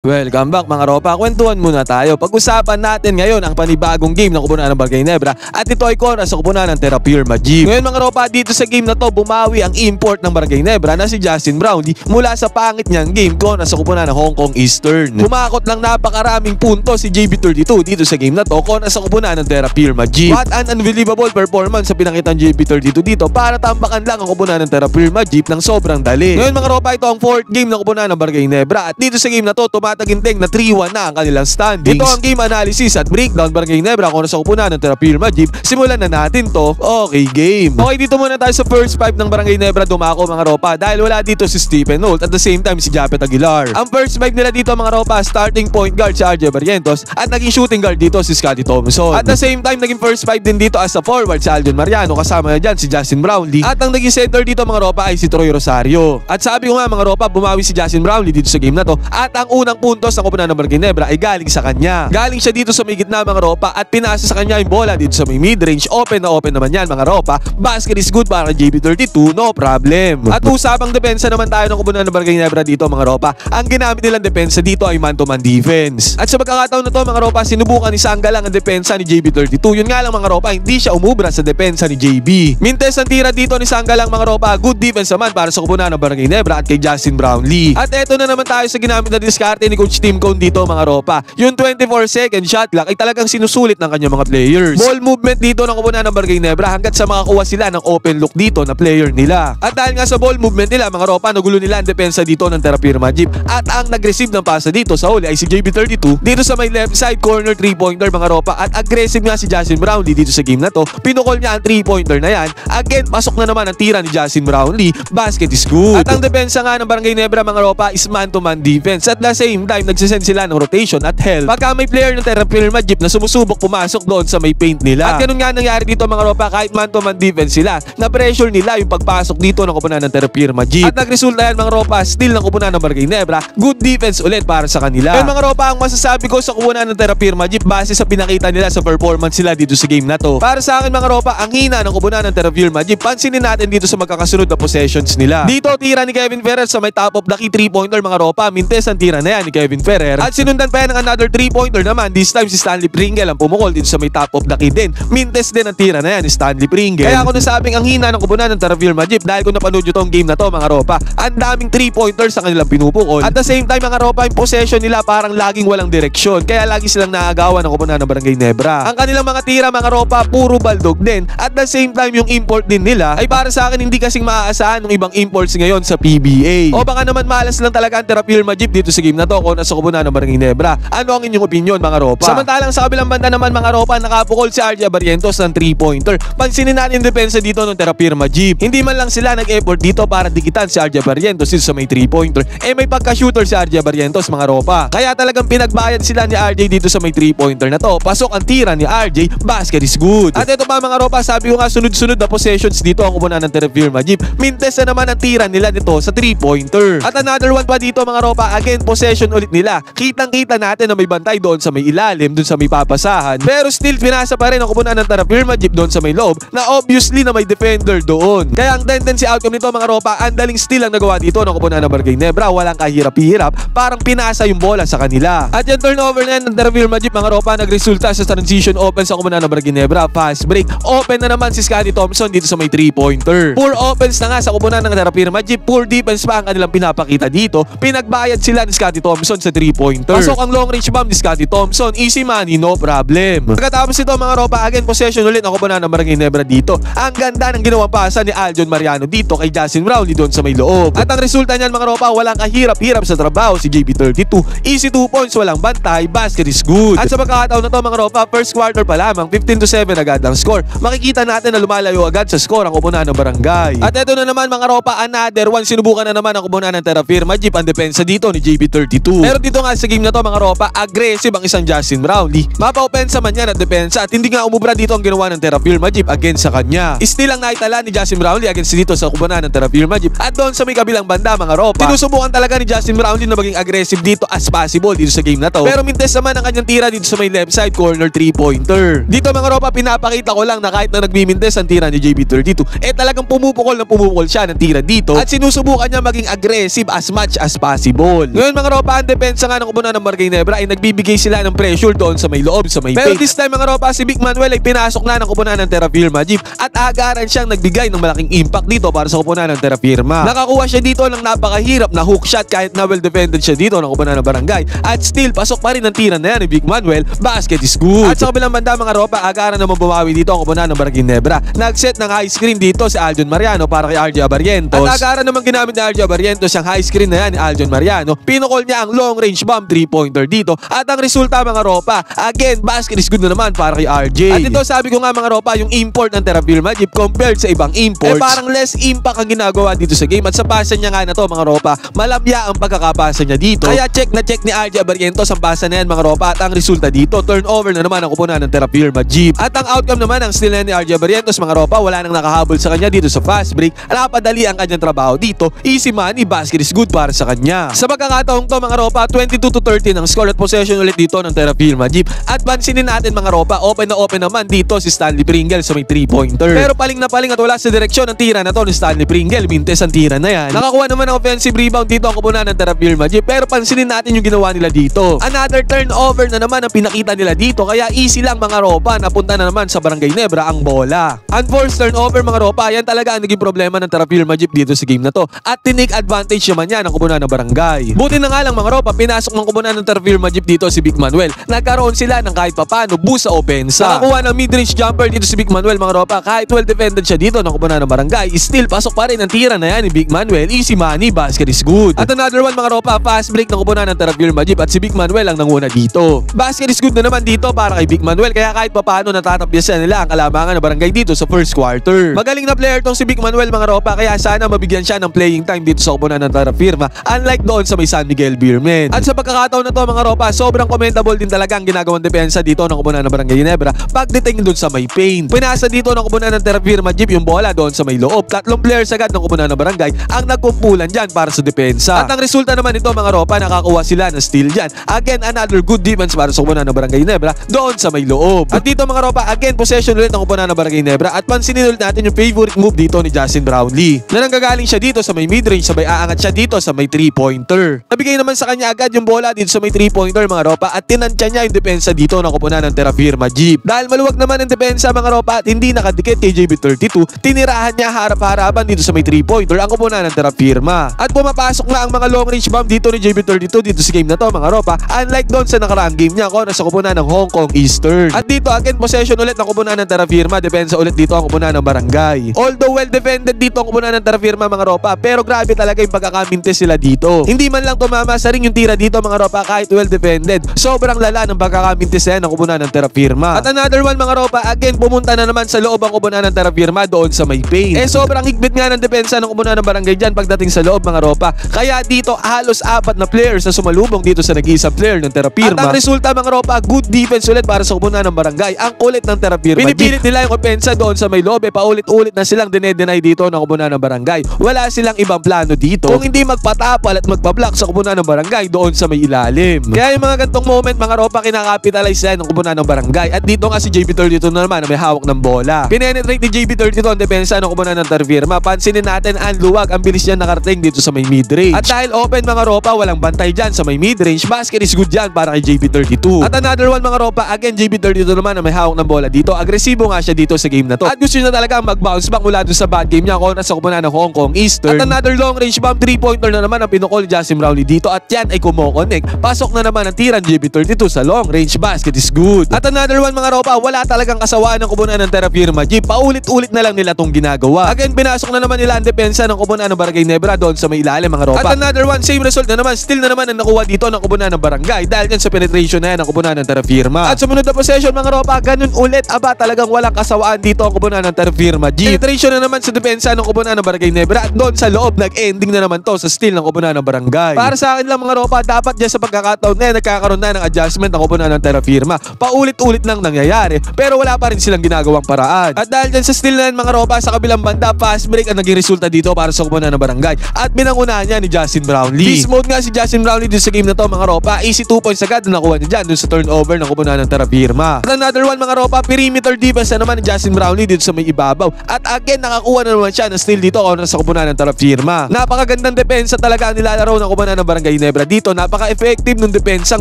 Welcome back mga ropa, kwentuhan muna tayo. Pag-usapan natin ngayon ang panibagong game ng Kupunan ng Barangay Nebra at ito ay kontra sa Kupunan ng Terrapure Majib. Ngayon mga ropa, dito sa game na to bumawi ang import ng Barangay Nebra na si Justin Brownlee mula sa pangit niyang game kontra sa Kupunan ng Hong Kong Eastern. Pumakot lang napakaraming punto si JB32 dito sa game na to kontra sa Kupunan ng Terrapure Majib. What an unbelievable performance sa pinakitang JB32 dito para tambakan lang ang Kupunan ng Terrapure Majib ng sobrang dali. Ngayon mga ropa, ito ang 4th game ng Kupunan ng Barangay Nebra at dito sa game na to tumataginting na 3-1 na ang kanilang standings. Ito ang game analysis at breakdown Barangay Nebra kung sa Kupunan ng Terrapure Majib. Simulan na natin to. Okay, game. Okay, dito muna tayo sa first 5 ng Barangay Nebra dumako mga ropa dahil wala dito si Stephen Holt at the same time si Japet Aguilar. Ang first 5 nila dito mga ropa, starting point guard si RJ Barrientos at naging shooting guard dito si Scottie Thompson. At the same time naging first 5 din dito as a forward si Aljon Mariano, kasama na dyan si Justin Brownlee at ang naging center dito mga ropa ay si Troy Rosario. At sabi ko nga mga ropa, bumawi si Justin Brownlee dito sa game na to at ang unang puntos ng Kupunan ng Barangay Nebra ay galing sa kanya. Galing siya dito sa may gitna mga ropa at pinasa sa kanya yung bola dito sa may mid-range. Open na open naman yan mga ropa. Basket is good para JB32, no problem. At usapang depensa naman tayo ng Kupunan ng Barangay Nebra dito mga ropa. Ang ginamit nilang depensa dito ay man-to-man defense. At sa pagkakataon na to mga ropa, sinubukan ni Sangga lang ang depensa ni JB32. Yun nga lang mga ropa, hindi siya umubra sa depensa ni JB. Mintes ang tira dito ni Sangga lang mga ropa. Good defense naman para sa Kupunan ng Barangay Nebra at kay Justin Brownlee. At eto na naman tayo sa ginamit na diskarte ni Coach Tim Cone dito mga ropa. Yung 24-second shot clock ay talagang sinusulit ng kanyang mga players. Ball movement dito ng Kupunan ng Barangay Nebra hanggat sa makakuha sila ng open look dito na player nila. At dahil nga sa ball movement nila mga ropa, nagulo nila ang depensa dito ng Terrapure Majib. At ang nag-receive ng pasa dito sa huli ay si JB32 dito sa may left side corner 3-pointer mga ropa. At aggressive nga si Justin Brownlee dito sa game na to. Pinukol niya ang 3-pointer na yan. Again, pasok na naman ang tira ni Justin Brownlee. Basket is good. At ang depensa nga ng Barangay Nebra mga ropa is man-to-man defense. At the same time, nagsisend sila ng rotation at help pagka may player ng Terrapure Majib na sumusubok pumasok doon sa may paint nila. At ganun nga nangyari dito mga ropa, kahit man-to-man defense sila, na pressure nila yung pagpasok dito ng Kupunan ng Terrapure Majib. At nagresulta yan mga ropa, still ng Kupunan ng Barangay Nebra, good defense ulit para sa kanila. Ayun mga ropa, ang masasabi ko sa Kupunan ng Terrapure Majib base sa pinakita nila sa performance sila dito sa game na to. Para sa akin mga ropa, ang hina ng Kupunan ng Terrapure Majib, pansinin natin dito sa magkakasunod na possessions nila. Dito tira ni Kevin Ferrer sa may top of the key 3-pointer mga ropa, mintes ang tira na yan ni Kevin Ferrer. At sinundan pa yan ng another 3-pointer naman, this time si Stanley Pringle ang pumukol dito sa may top of the key din. Mintes din ang tira na yan ni Stanley Pringle. Kaya ako nasabing ang hina ng Kupunan ng Terrapure Majib dahil kung napanood nyo tong game na to mga ropa, ang daming 3-pointers sa kanilang pinupukol. At the same time mga ropa, yung possession nila parang laging walang direksyon. Kaya lagi silang naagawan ng Kupunan ng Barangay Nebra. Ang kanilang mga tira mga ropa, puro baldog din. At the same time yung import din nila ay para sa akin hindi kasing maaasahan ng ibang imports ngayon sa PBA. O baka naman malas lang talaga ang Terrapure Majib dito sa game na to kung nasa Kupunan ng Barangay Nebra. Ano ang inyong opinion mga ropa? Samantalang sa kabilang banda naman mga ropa, nakapukol si RJ Barrientos ng 3-pointer. Pansinin natin yung depensa dito ng Terrapure Majib. Hindi man lang sila nag-effort dito para dikitan si RJ Barrientos dito sa may 3-pointer. May pagka-shooter si RJ Barrientos mga ropa. Kaya talagang pinagbayad sila ni RJ dito sa may 3-pointer na to. Pasok ang tira ni RJ, basket is good. At ito pa mga ropa, sabi ko nga sunod-sunod na possessions dito ang Kupunan ng Terrapure Majib. Mintes na naman ang tira nila dito sa 3-pointer. At another one pa dito mga ropa, again possession ulit nila. Kitang-kita natin na may bantay doon sa may ilalim, doon sa may papasahan. Pero still pinasa pa rin ang Kupunan ng Terrapure Majib doon sa may loob na obviously na may defender doon. Kaya ang tendency outcome nito mga ropa, ang daling steal ang nagawa dito ng Kupunan ng Barangay Nebra. Walang kahirap-hirap, parang pinasa yung bola sa kanila. At yung turnover na yan ng Terrapure Majib mga ropa, nagresulta sa transition open sa Kupunan ng Barangay Nebra. Fast break. Open na naman si Scottie Thompson dito sa may 3-pointer. Poor offense na nga sa Kupunan ng Terrapure Majib. Poor defense pa ang kanilang pinapakita dito. Pinagbayad sila ni Scottie Thompson sa 3-pointer. Pasok ang long range bomb ni Scottie Thompson. Easy money, no problem. Pagkatapos ito mga ropa, again possession ulit ng Kupunan ng Barangay Nebra dito. Ang ganda ng ginawang pasa ni Aljon Mariano dito kay Justin Brownlee doon sa may loob. At ang resulta niyan mga ropa, walang kahirap-hirap sa trabaho si JB32. Easy 2 points, walang bantay, basket is good. At sa pagkakataon na to mga ropa, first quarter pa lamang, 15-7 agad ang score. Makikita natin na lumalayo agad sa score ang Kupunan ng Barangay. At ito na naman mga ropa, another one, sinubukan na naman ang Kupunan ng Terrapure Majib ang depensa dito ni JB32. Pero dito nga sa game na to mga ropa, aggressive ang isang Justin Brownlee. Mapa-opensa man yan at depensa at hindi nga umubra dito ang ginawa ng Terrapure Majib against sa kanya. Still ang naitala ni Justin Brownlee against dito sa Kupunan ng Terrapure Majib. At doon sa may kabilang banda mga ropa, tinusubukan talaga ni Justin Brownlee na maging aggressive dito as possible dito sa game na to. Pero mintes naman ang kanyang tira dito sa may left side corner 3-pointer. Dito mga ropa, pinapakita ko lang na kahit na nagmimintes ang tira ni JB32, talagang pumupukol siya ng tira dito at sinusubukan niya maging aggressive as much as possible. Ngayon mga ropa, Ropa, ang depensa nga ng kupunan ng Barangay Nebra ay nagbibigay sila ng pressure doon sa may loob, sa may paint. Pero this time mga Ropa, si Vic Manuel ay pinasok na ng kupunan ng Terra Firma Jeep at agaran siyang nagbigay ng malaking impact dito para sa kupunan ng Terra Firma. Nakakuha siya dito ng napakahirap na hook shot kahit na well defended siya dito ng kupunan ng Barangay at still pasok pa rin ang tira na yan ni Vic Manuel. Basket is good. At sa kabilang banda mga Ropa, agaran naman bumawi dito ang kupunan ng Barangay Nebra. Nag-set ng high screen dito si Aljon Mariano para kay RJ Abarientos. At agaran naman ginamit ni RJ Abarientos yung high screen na yan ni Aljon Mariano. Pinukol niya ang long range bomb 3-pointer dito at ang resulta mga Ropa, again basket is good na naman para kay RJ. At ito sabi ko nga mga Ropa, yung import ng Terra Firma Jeep compared sa ibang imports parang less impact ang ginagawa dito sa game at sa pasa niya nga na to mga Ropa, malamya ang pagkakapasa niya dito. Kaya check na check ni RJ Abarientos ang pasa na yan mga Ropa at ang resulta dito, turnover na naman ang kupunan ng Terra Firma Jeep. At ang outcome naman ng steal na ni RJ Abarientos mga Ropa, wala nang nakahabol sa kanya dito sa fast break. Napadali ang kanyang trabaho dito, easy money, basket is good para sa kanya. Sa pagkakataong to mga Ropa, 22-13 ang score at possession ulit dito ng Terra Firma Jeep. At pansinin natin mga Ropa, open na open naman dito si Stanley Pringle sa may 3-pointer. Pero paling na paling at wala sa direksyon ng tira na to ni Stanley Pringle. Mintes ang tira na yan. Nakakuha naman ng offensive rebound dito ang kupunan ng Terra Firma Jeep. Pero pansinin natin yung ginawa nila dito. Another turnover na naman ang pinakita nila dito. Kaya easy lang mga Ropa, napunta na naman sa Barangay Nebra ang bola. Unforced turnover mga Ropa, yan talaga ang naging problema ng Terra Firma Jeep dito sa game na to. At tinake advantage naman yan ang kupunan ng Barangay. Buti na nga lang mga Ropa, pinasok ng kupunan ng Terra Firma Jeep dito si Vic Manuel. Nagkaroon sila ng kahit papano boost sa opensa. Nakakuha ng mid-range jumper dito si Vic Manuel mga Ropa. Kahit well defended siya dito ng kupunan ng Barangay, still pasok pa rin ang tira na yan ni Vic Manuel. Easy money, basket is good. At another one mga Ropa, fast break ng kupunan ng Terra Firma Jeep at si Vic Manuel ang nanguna dito. Basket is good na naman dito para kay Vic Manuel, kaya kahit papano natatapyasan nila ang kalamangan ng Barangay dito sa first quarter. Magaling na player tong si Vic Manuel mga Ropa, kaya sana mabigyan siya ng playing time dito sa kupunan ng Terra Firma, unlike doon sa may San Miguel Beermen. At sa pagkakataon na to mga Ropa, sobrang commendable din talaga ang ginagawang depensa dito ng kupunan ng Barangay Nebra pagdating doon sa may paint. Pinasa dito ng kupunan ng Terra Firma Jeep yung bola doon sa may loob. Tatlong players agad ng kupunan ng Barangay ang nagkumpulan dyan para sa depensa. At ang resulta naman nito mga Ropa, nakakuha sila ng steal dyan. Again, another good defense para sa kupunan ng Barangay Nebra doon sa may loob. At dito mga Ropa, again possession ulit ng kupunan ng Barangay Nebra at pansinin ulit natin yung favorite move dito ni Justin Brownlee na nanggagaling siya dito sa may midrange, sabay aangat siya dito sa may 3-pointer. Nabigay naman sa kanya agad yung bola dito sa may 3-pointer mga Ropa at tinansya niya yung depensa dito ng kupunan ng Terra Firma Jeep. Dahil maluwag naman ang depensa mga Ropa at hindi nakadikit kay JB32, tinirahan niya harap-harapan dito sa may 3-pointer ang kupunan ng Terra Firma. At pumapasok na ang mga long range bomb dito ni JB32 dito sa game na to mga Ropa, unlike doon sa nakaraang game niya kontra sa kupunan ng Hong Kong Eastern. At dito again possession ulit ng kupunan ng Terra Firma, depensa ulit dito ang kupunan ng Barangay. Although well defended dito ang kupunan ng Terra Firma mga Ropa, pero grabe talaga yung pagkakamintes sila dito. Hindi man lang tumama sa ring yung tira dito mga Ropa kahit well defended. Sobrang lala ng pagkakamintes yan ng kupunan ng Terra Firma. At another one mga Ropa, again pumunta na naman sa loob ang kupunan ng Terra Firma doon sa may paint. Sobrang higpit nga ng depensa ng kupunan ng Barangay dyan pagdating sa loob mga Ropa. Kaya dito halos 4 na players na sumalubong dito sa nag-iisang player ng Terra Firma. At ang resulta mga Ropa, good defense ulit para sa kupunan ng Barangay. Ang kulit ng Terra Firma. Pinipilit nila yung opensa doon sa may loob. Paulit-ulit na silang dinedenay dito ng kupunan ng Barangay. Wala silang ibang plano dito kung hindi magpatapal at magpablock sa kupunan ng Barangay doon sa may ilalim. Kaya yung mga gantong moment mga Ropa, kinakapitalize yan ng kupunan ng Barangay. At dito nga si JB32 na naman na may hawak ng bola. Pinenetrate ni JB32 ang depensa ng kupunan ng Terra Firma. Pansinin natin ang luwag, ang bilis niya nakarating dito sa may midrange. At dahil open mga Ropa, walang bantay dyan sa may midrange, basket is good dyan para kay JB32. At another one mga Ropa, again JB32 naman na may hawak ng bola dito. Agresibo nga siya dito sa game na to. At gusto niya talaga mag-bounce back mula dun sa bad game niya kontra sa kupunan ng Hong Kong Eastern. At another long range bomb 3-pointer na naman ang pinukol ni Justin Brownlee dito at yan ay kumokonek. Pasok na naman ang tira ng JB32 sa long range, basket is good. At another one mga Ropa, wala talagang kasawaan ng kupunan ng Terra Firma Jeep. Paulit-ulit na lang nila tong ginagawa. Again, pinasok na naman nila ang depensa ng kupunan ng Barangay Nebra doon sa may ilalim mga Ropa. At another one, same result na naman, still na naman ang nakuha dito ng kupunan ng Barangay dahil yan sa penetration na yan ng kupunan ng Terra Firma. At sumunod na possession mga Ropa, ganun ulit, aba talagang walang kasawaan dito ang kupunan ng Terra Firma Jeep. Penetration na naman sa depensa ng kupunan ng Barangay Nebra at doon sa loob nag-ending na naman to sa steal ng kupunan ng Barangay. Para sa akin lang mga Ropa, dapat dyan sa pagkakataon na nagkakaroon na ng adjustment ng kupunan ng Terra Firma. Paulit-ulit nang nangyayari pero wala pa rin silang ginagawang paraan. At dahil dyan sa steal na yan mga Ropa, sa kabilang banda fast break ang naging resulta dito para sa kupunan ng Barangay at binangunahan niya ni Justin Brownlee. Beast mode nga si Justin Brownlee dito sa game na to mga Ropa. Easy 2 points agad na nakuha niya dyan dun sa turnover ng kupunan ng Terra Firma. At another one mga Ropa, perimeter defense na naman ni Justin Brownlee dito sa may ibabaw. At again nakakuha na naman siya ng steal dito kontra sa kupunan ng Terra Firma. Napakagandang depensa talaga ang nilalaro ng kupunan ng Barangay Ginebra dito, napaka-effective nung depensang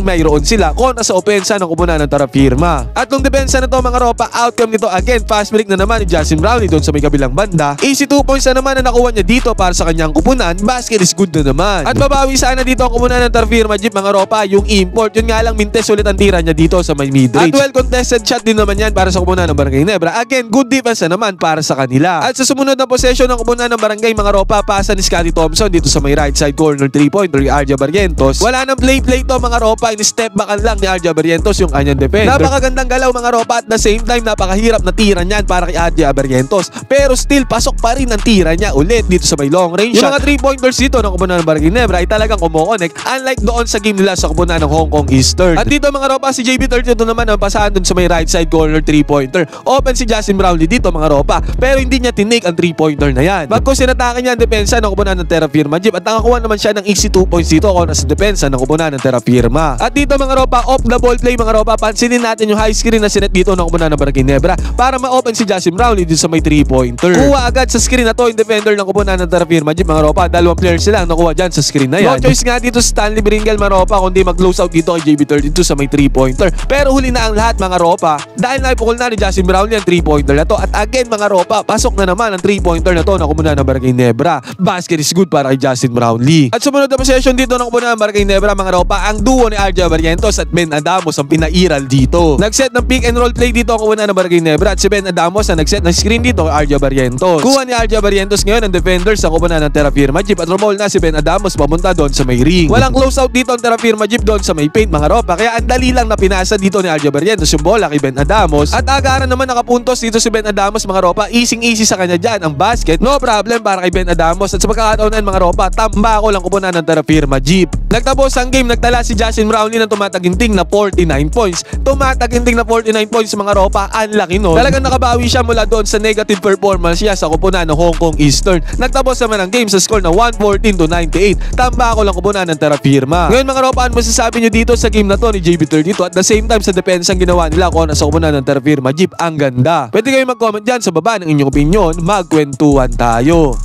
mayroon sila kontra sa opensa ng kupunan ng Terra Firma. At nung depensa na to mga ropa, outcome nito again, fast break na naman ni Justin Brownlee doon sa may kabilang banda. Easy 2 points na naman na nakuha niya dito para sa kanyang kupunan, basket is good na naman. At babawi sana dito ang kupunan ng Terra Firma Jeep mga ropa, yung import, yun nga lang mintes ulit ang tira niya dito sa may mid-range. At well contested shot din naman yan para sa kupunan ng Barangay Ginebra. Again, good defense na naman para sa kanila. At sa sumunod na possession ng kupunan ng Barangay mga ropa, pasa ni Scottie Thompson dito sa may right side corner 3-pointer ni Arja Barrientos. Wala nang play to mga ropa, in-step backan lang ni Arja Barrientos yung kanyang defender. Napakagandang galaw mga ropa, at the same time napakahirap na tira niyan para kay Arja Barrientos. Pero still pasok pa rin ang tira niya ulit dito sa may long range. Yung mga 3-pointers dito ng kupunan ng Barangay Ginebra ay talagang kumokonek, unlike doon sa game nila sa kupunan ng Hong Kong Eastern. At dito mga ropa, si JB32 naman ang pasahan dun sa may right side corner 3-pointer. Open si Justin Brownlee dito mga ropa, pero hindi niya tinake ang 3-pointer na yan. Bagkus sinatake niya ang depensa ng kupunan ng Terra Firma Jeep, at nakakuha naman siya ng easy 2 points dito kontra sa depensa ng kupunan ng Terra Firma. At dito mga ropa, off the ball play mga ropa, pansinin natin yung high screen na sinet dito ng kupunan ng Barangay Ginebra para ma-open si Justin Brownlee dito sa may 3-pointer. Kuha agad sa screen na to yung defender ng kupunan ng Terra Firma Jeep mga ropa, dalawang players sila ang nakuha dyan sa screen na yan. No choice nga dito sa Stanley Bringal mga ropa kundi mag-close out dito kay JB32 sa may 3-pointer. Pero huli na ang lahat mga ropa dahil naipukol na ni Justin Brownlee ang 3-pointer na to. At again mga ropa, pasok na naman ang 3-pointer na to na kupunan ng Barangay Ginebra. Basket is good para kay Justin Brownlee. At sumunod na possession dito ng kupunan ng Barangay Ginebra mga ropa, ang duo ni Arja Barrientos at Ben Adamos ang pinairal dito. Nagset ng pick and roll play dito ang kupunan ng Barangay Ginebra, at si Ben Adamos ang nagset ng screen dito kay Arja Barrientos. Kuha ni Arja Barrientos ngayon ang defenders sa kupunan ng Terra Firma Jeep, at rumol na si Ben Adamos papunta doon sa may ring. Walang close out dito ang Terra Firma Jeep doon sa may paint mga ropa, kaya ang dali lang na pinasa dito ni Arja Barrientos yung bola kay Ben Adamos, at agaran naman nakapuntos dito si Ben Adamos mga ropa. Easy sa kanya dyan ang basket, no problem para kay Ben Adamos. At sa pagkakataon na mga ropa, tamba ko lang kupunan ng Terra Firma Jeep. Nagtapos ang game, nagtala si Justin Brownlee ng tumataginting na 49 points. Tumataginting na 49 points mga ropa, ang laki nun. Talagang nakabawi siya mula doon sa negative performance niya sa kupunan ng Hong Kong Eastern. Nagtapos naman ang game sa score na 114-98. Tamba ko lang kupunan ng Terra Firma. Ngayon mga ropa, ano masasabi nyo dito sa game na to ni JB32 at the same time sa defense ang ginawa nila kung sa kupunan ng Terra Firma Jeep? Ang ganda. Pwede kayo mag-comment dyan sa baba ng inyong opinion. Magkwentuhan tayo.